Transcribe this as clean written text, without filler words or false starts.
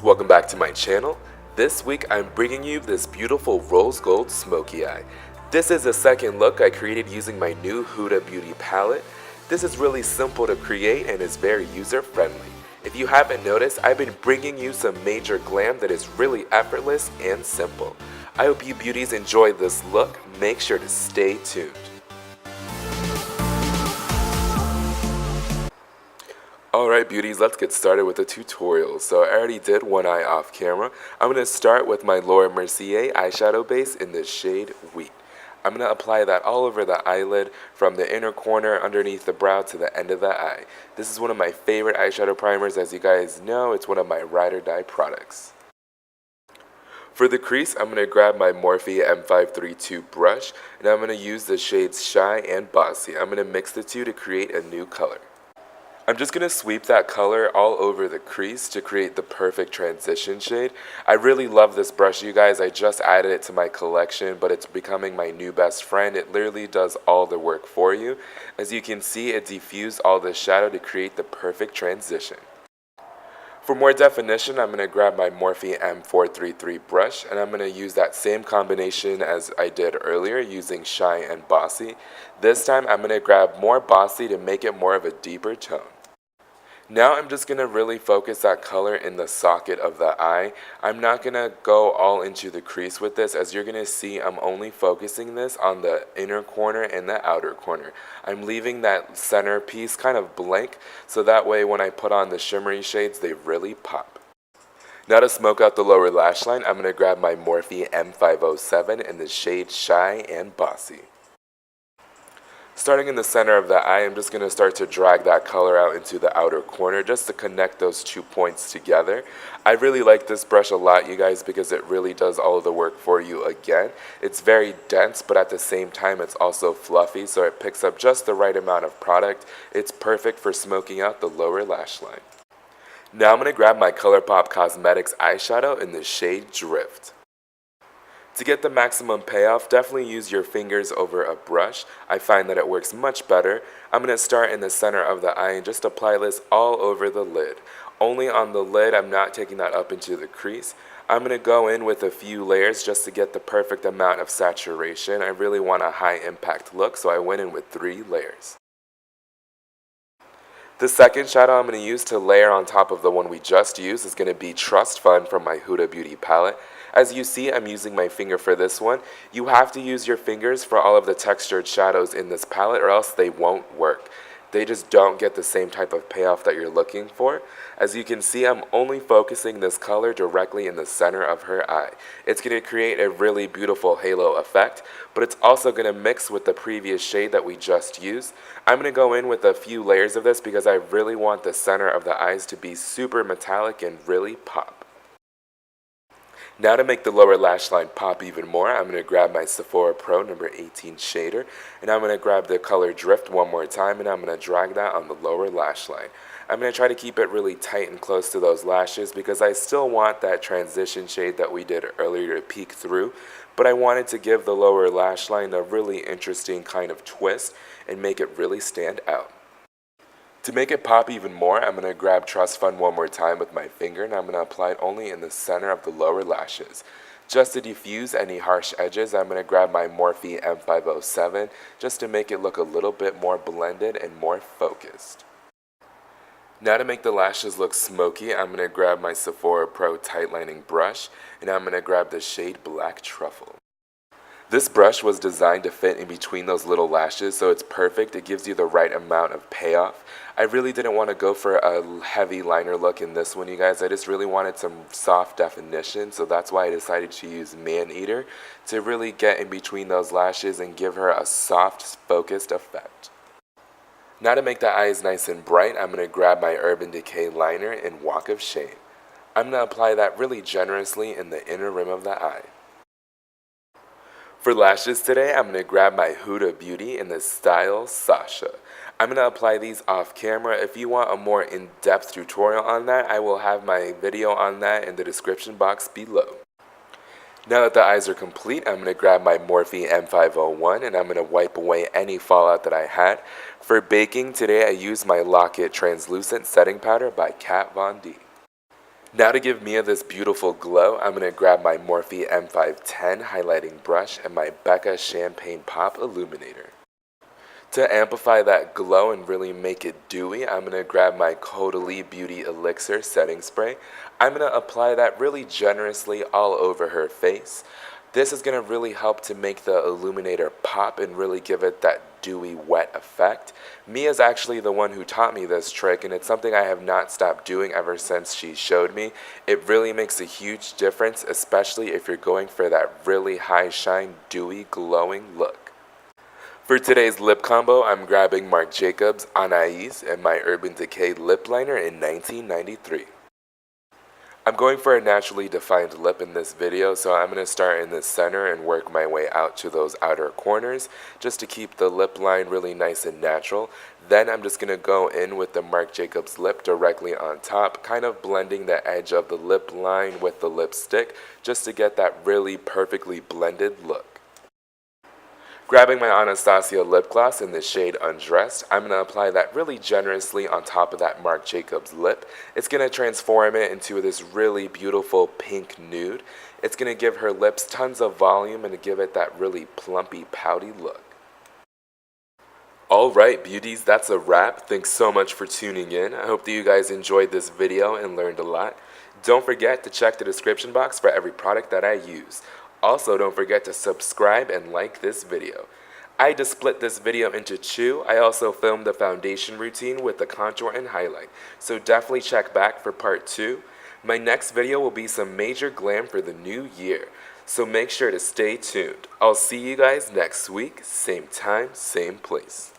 welcome back to my channel. This week I'm bringing you this beautiful rose gold smoky eye. This is a second look I created using my new Huda Beauty palette. This is really simple to create and is very user friendly. If you haven't noticed, I've been bringing you some major glam that is really effortless and simple. I hope you beauties enjoy this look. Make sure to stay tuned. Alright beauties, let's get started with the tutorial. So I already did one eye off camera. I'm going to start with my Laura Mercier eyeshadow base in the shade Wheat. I'm going to apply that all over the eyelid from the inner corner underneath the brow to the end of the eye. This is one of my favorite eyeshadow primers. As you guys know, it's one of my ride or die products. For the crease, I'm going to grab my Morphe M532 brush and I'm going to use the shades Shy and Bossy. I'm going to mix the two to create a new color. I'm just going to sweep that color all over the crease to create the perfect transition shade. I really love this brush, you guys. I just added it to my collection, but it's becoming my new best friend. It literally does all the work for you. As you can see, it diffused all the shadow to create the perfect transition. For more definition, I'm going to grab my Morphe M433 brush and I'm going to use that same combination as I did earlier using Shy and Bossy. This time I'm going to grab more Bossy to make it more of a deeper tone. Now I'm just going to really focus that color in the socket of the eye. I'm not going to go all into the crease with this. As you're going to see, I'm only focusing this on the inner corner and the outer corner. I'm leaving that center piece kind of blank, so that way when I put on the shimmery shades, they really pop. Now to smoke out the lower lash line, I'm going to grab my Morphe M507 in the shade Shy and Bossy. Starting in the center of the eye, I'm just going to start to drag that color out into the outer corner just to connect those 2 points together. I really like this brush a lot, you guys, because it really does all of the work for you again. It's very dense, but at the same time it's also fluffy, so it picks up just the right amount of product. It's perfect for smoking out the lower lash line. Now I'm going to grab my Colourpop Cosmetics eyeshadow in the shade Drift. To get the maximum payoff, definitely use your fingers over a brush. I find that it works much better. I'm going to start in the center of the eye and just apply this all over the lid. Only on the lid, I'm not taking that up into the crease. I'm going to go in with a few layers just to get the perfect amount of saturation. I really want a high impact look, so I went in with 3 layers. The second shadow I'm going to use to layer on top of the one we just used is going to be Trust Fund from my Huda Beauty palette. As you see, I'm using my finger for this one. You have to use your fingers for all of the textured shadows in this palette or else they won't work. They just don't get the same type of payoff that you're looking for. As you can see, I'm only focusing this color directly in the center of her eye. It's going to create a really beautiful halo effect, but it's also going to mix with the previous shade that we just used. I'm going to go in with a few layers of this because I really want the center of the eyes to be super metallic and really pop. Now to make the lower lash line pop even more, I'm going to grab my Sephora Pro number 18 shader and I'm going to grab the color Drift one more time and I'm going to drag that on the lower lash line. I'm going to try to keep it really tight and close to those lashes because I still want that transition shade that we did earlier to peek through, but I wanted to give the lower lash line a really interesting kind of twist and make it really stand out. To make it pop even more, I'm going to grab Trust Fund one more time with my finger and I'm going to apply it only in the center of the lower lashes. Just to diffuse any harsh edges, I'm going to grab my Morphe M507 just to make it look a little bit more blended and more focused. Now to make the lashes look smoky, I'm going to grab my Sephora Pro Tight Lining brush and I'm going to grab the shade Black Truffle. This brush was designed to fit in between those little lashes, so it's perfect. It gives you the right amount of payoff. I really didn't want to go for a heavy liner look in this one, you guys. I just really wanted some soft definition, so that's why I decided to use Man-Eater to really get in between those lashes and give her a soft, focused effect. Now to make the eyes nice and bright, I'm going to grab my Urban Decay liner in Walk of Shame. I'm going to apply that really generously in the inner rim of the eye. For lashes today, I'm going to grab my Huda Beauty in the style Sasha. I'm going to apply these off camera. If you want a more in-depth tutorial on that, I will have my video on that in the description box below. Now that the eyes are complete, I'm going to grab my Morphe M501 and I'm going to wipe away any fallout that I had. For baking today, I used my Lock It Translucent Setting Powder by Kat Von D. Now to give Mia this beautiful glow, I'm going to grab my Morphe M510 highlighting brush and my Becca Champagne Pop Illuminator. To amplify that glow and really make it dewy, I'm going to grab my Caudalie Beauty Elixir setting spray. I'm going to apply that really generously all over her face. This is going to really help to make the illuminator pop and really give it that dewy, wet effect. Mia's actually the one who taught me this trick, and it's something I have not stopped doing ever since she showed me. It really makes a huge difference, especially if you're going for that really high shine, dewy, glowing look. For today's lip combo, I'm grabbing Marc Jacobs Anaïs and my Urban Decay lip liner in 1993. I'm going for a naturally defined lip in this video, so I'm going to start in the center and work my way out to those outer corners just to keep the lip line really nice and natural. Then I'm just going to go in with the Marc Jacobs lip directly on top, kind of blending the edge of the lip line with the lipstick just to get that really perfectly blended look. Grabbing my Anastasia lip gloss in the shade Undressed, I'm going to apply that really generously on top of that Marc Jacobs lip. It's going to transform it into this really beautiful pink nude. It's going to give her lips tons of volume and give it that really plumpy, pouty look. Alright beauties, that's a wrap. Thanks so much for tuning in. I hope that you guys enjoyed this video and learned a lot. Don't forget to check the description box for every product that I use. Also, don't forget to subscribe and like this video. I just split this video into two. I also filmed the foundation routine with the contour and highlight, so definitely check back for part 2. My next video will be some major glam for the new year, so make sure to stay tuned. I'll see you guys next week, same time, same place.